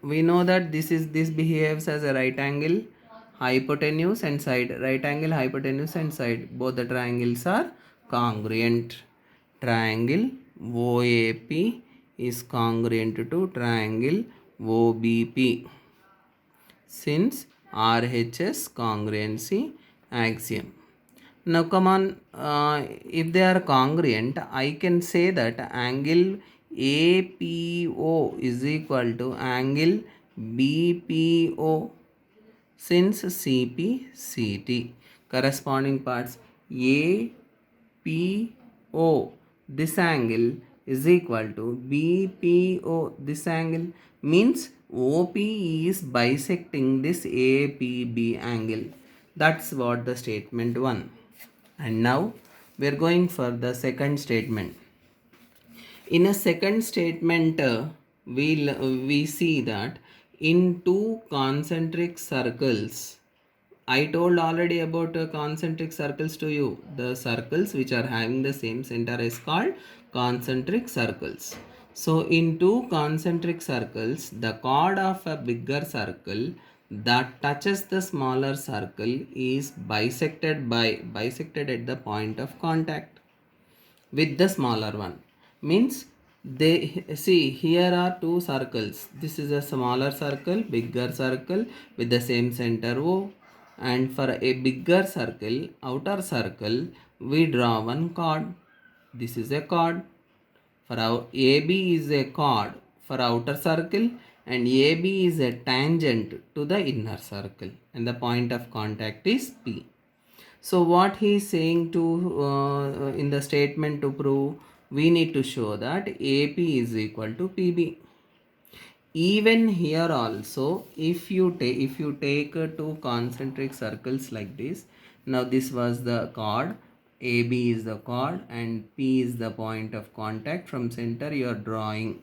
We know that this behaves as a right angle, hypotenuse and side. Right angle, hypotenuse and side, both the triangles are congruent. Triangle OAP is congruent to triangle OBP since RHS congruency axiom. Now come on, if they are congruent, I can say that angle APO is equal to angle BPO since CP CT. Corresponding parts APO, this angle is equal to BPO, this angle, means OP is bisecting this APB angle. That's what the statement 1. And now we are going for the second statement. In a second statement, we see that in two concentric circles, I told already about concentric circles to you. The circles which are having the same center is called concentric circles. So in two concentric circles, the chord of a bigger circle that touches the smaller circle is bisected at the point of contact with the smaller one. Means they see, here are two circles. This is a smaller circle, bigger circle with the same center O, and for a bigger circle, outer circle, we draw one chord. This is a chord. For our AB is a chord for outer circle, and AB is a tangent to the inner circle, and the point of contact is P. So what he is saying to in the statement to prove, we need to show that AP is equal to PB. Even here also, if you take two concentric circles like this, now this was the chord, AB is the chord and P is the point of contact. From center you are drawing.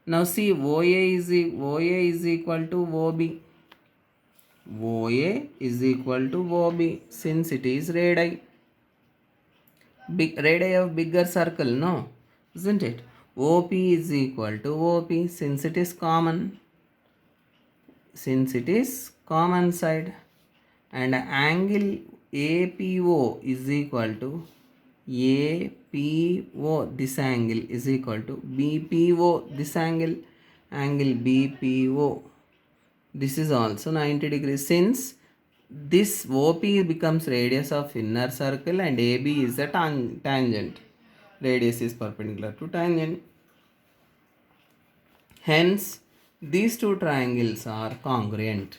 Now see, OA is equal to OB. OA is equal to OB since it is radii. Big radii of bigger circle, no, isn't it? OP is equal to OP since it is common. Since it is common side, and angle APO is equal to APO, this angle is equal to BPO, this angle BPO, this is also 90 degrees. Since this OP becomes radius of inner circle and AB is a tangent, radius is perpendicular to tangent. Hence, these two triangles are congruent.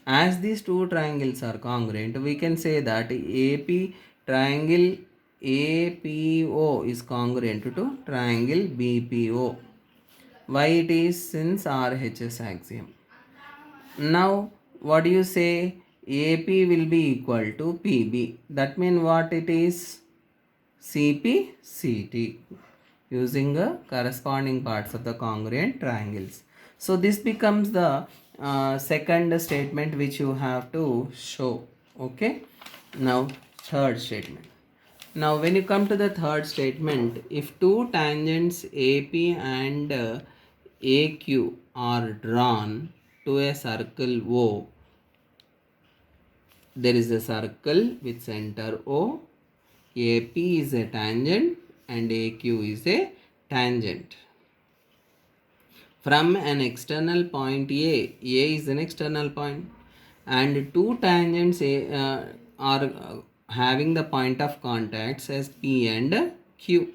As these two triangles are congruent, we can say that AP triangle APO is congruent to triangle BPO. Why it is? Since RHS axiom. Now, what do you say? AP will be equal to PB. That means what it is? CP CT, using the corresponding parts of the congruent triangles. So this becomes the second statement which you have to show. Okay. Now third statement. Now when you come to the third statement, if two tangents AP and AQ are drawn to a circle O, there is a circle with center O, AP is a tangent and AQ is a tangent. From an external point A is an external point, and two tangents are having the point of contacts as P and Q.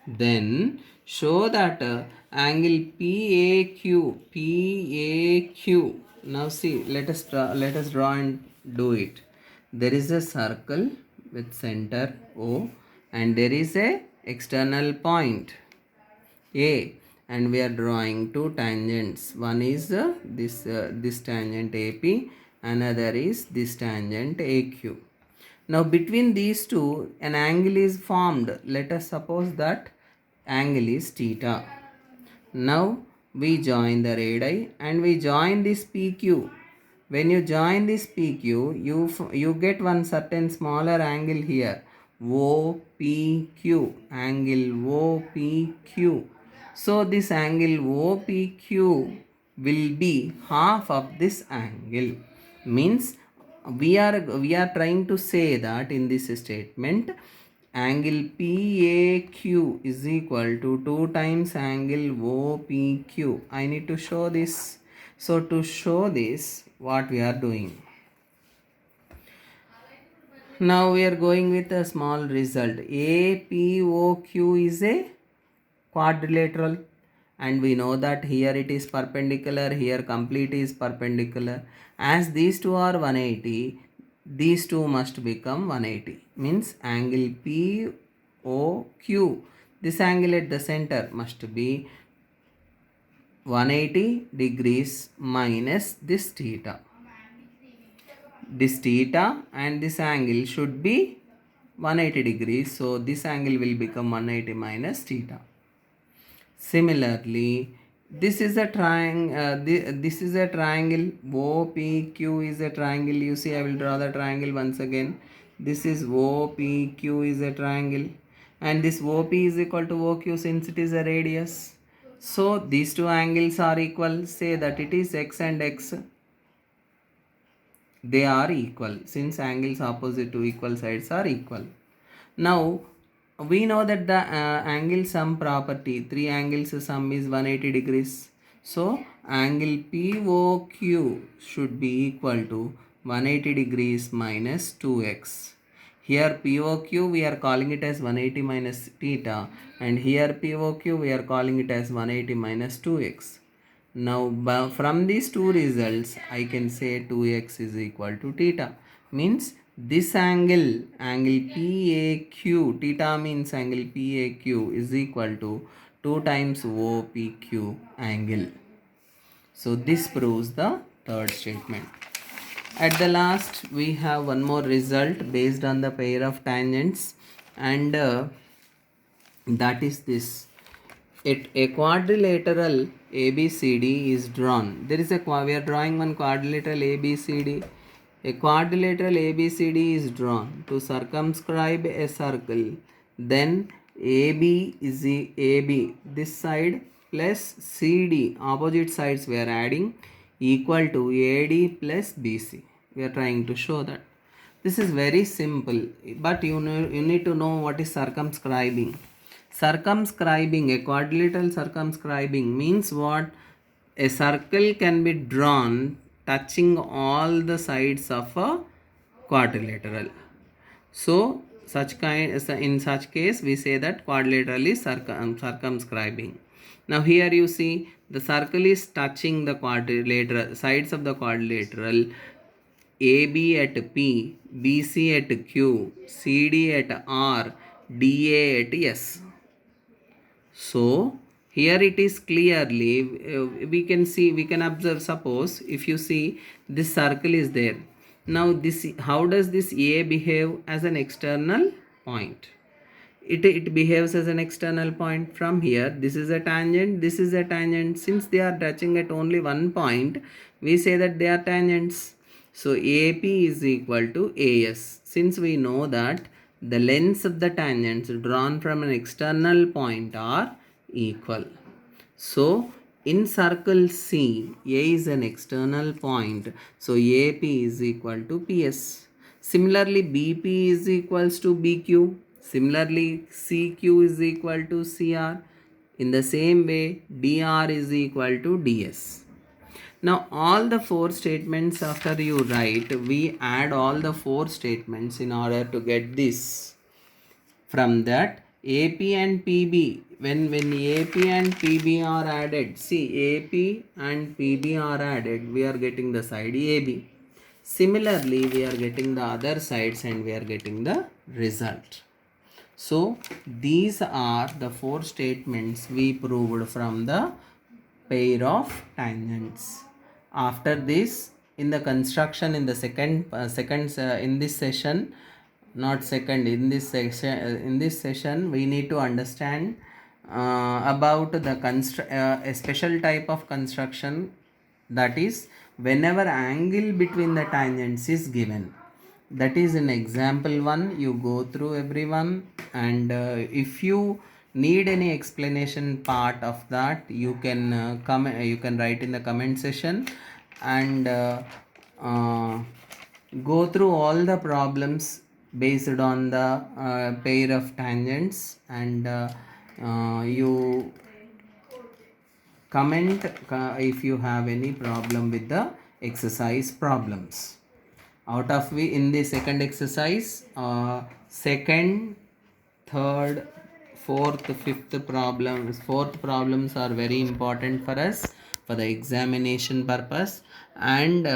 Then show that angle PAQ. Now see, let us draw and do it. There is a circle with center O, and there is a external point A, and we are drawing two tangents. One is this tangent AP, another is this tangent AQ. Now between these two an angle is formed. Let us suppose that angle is theta. Now we join the radii and we join this PQ. When you join this PQ, you get one certain smaller angle here, OPQ, angle OPQ. So this angle OPQ will be half of this angle. Means we are trying to say that in this statement angle PAQ is equal to 2 times angle OPQ. I need to show this. So to show this, what we are doing now, we are going with a small result. APOQ is a quadrilateral, and we know that here it is perpendicular, here complete is perpendicular. As these two are 180, these two must become 180. Means angle POQ, this angle at the center must be 180 degrees minus this theta. This theta and this angle should be 180 degrees, so this angle will become 180 minus theta. Similarly, this is a this is a triangle. OPQ is a triangle. You see, I will draw the triangle once again. This is OPQ is a triangle, and this OP is equal to OQ since it is a radius. So these two angles are equal. Say that it is x and x. They are equal since angles opposite to equal sides are equal. Now we know that the angle sum property, three angles sum is 180 degrees. So angle POQ should be equal to 180 degrees minus 2x. Here POQ we are calling it as 180 minus theta, and here POQ we are calling it as 180 minus 2x. Now from these two results I can say 2x is equal to theta. Means this angle PAQ, theta means angle PAQ is equal to 2 times OPQ angle. So this proves the third statement. At the last we have one more result based on the pair of tangents, and that is this. A quadrilateral ABCD is drawn. There is we are drawing one quadrilateral ABCD. A quadrilateral ABCD is drawn to circumscribe a circle. Then AB is AB this side plus CD, opposite sides we are adding, equal to AD plus BC. We are trying to show that. This is very simple, but you need to know what is circumscribing. Circumscribing, a quadrilateral circumscribing means what? A circle can be drawn touching all the sides of a quadrilateral. So in such case we say that quadrilateral is circumscribing. Now here you see the circle is touching the quadrilateral sides of the quadrilateral. AB at P, BC at Q, CD at R, DA at S. So here it is clearly we can observe. Suppose if you see this circle is there. Now this, how does this A behave as an external point? It behaves as an external point. From here this is a tangent, this is a tangent. Since they are touching at only one point, we say that they are tangents. So AP is equal to AS. Since we know that the lengths of the tangents drawn from an external point are equal. So in circle C, A is an external point, so AP is equal to PS. Similarly BP is equals to BQ. Similarly CQ is equal to CR. In the same way DR is equal to DS. Now all the four statements after you write, we add all the four statements in order to get this. From that AP and PB, when AP and PB are added, see AP and PB are added, we are getting the side AB. Similarly we are getting the other sides and we are getting the result. So these are the four statements we proved from the pair of tangents. After this, in the construction, in the in this session, not second, in this session we need to understand about the a special type of construction, that is whenever angle between the tangents is given. That is in example 1. You go through everyone, and if you need any explanation part of that, you can you can write in the comment section, and go through all the problems based on the pair of tangents, and you comment if you have any problem with the exercise problems. Out of we in the second exercise, second, third, fourth, fifth problems are very important for us for the examination purpose, and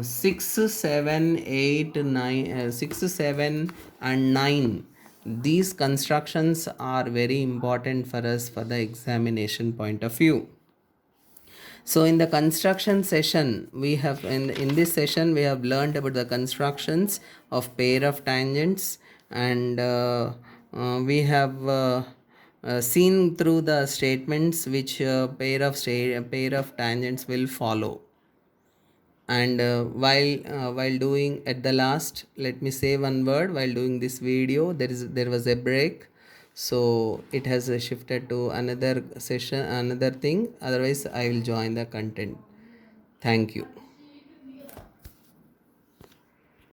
6, 7, 8, 9, 6, 7 and 9, these constructions are very important for us for the examination point of view. So in the construction session, we have in this session we have learned about the constructions of pair of tangents, and we have seen through the statements which pair of tangents will follow. And while doing at the last, let me say one word. While doing this video, there was a break, so it has shifted to another session, another thing. Otherwise I will join the content. Thank you.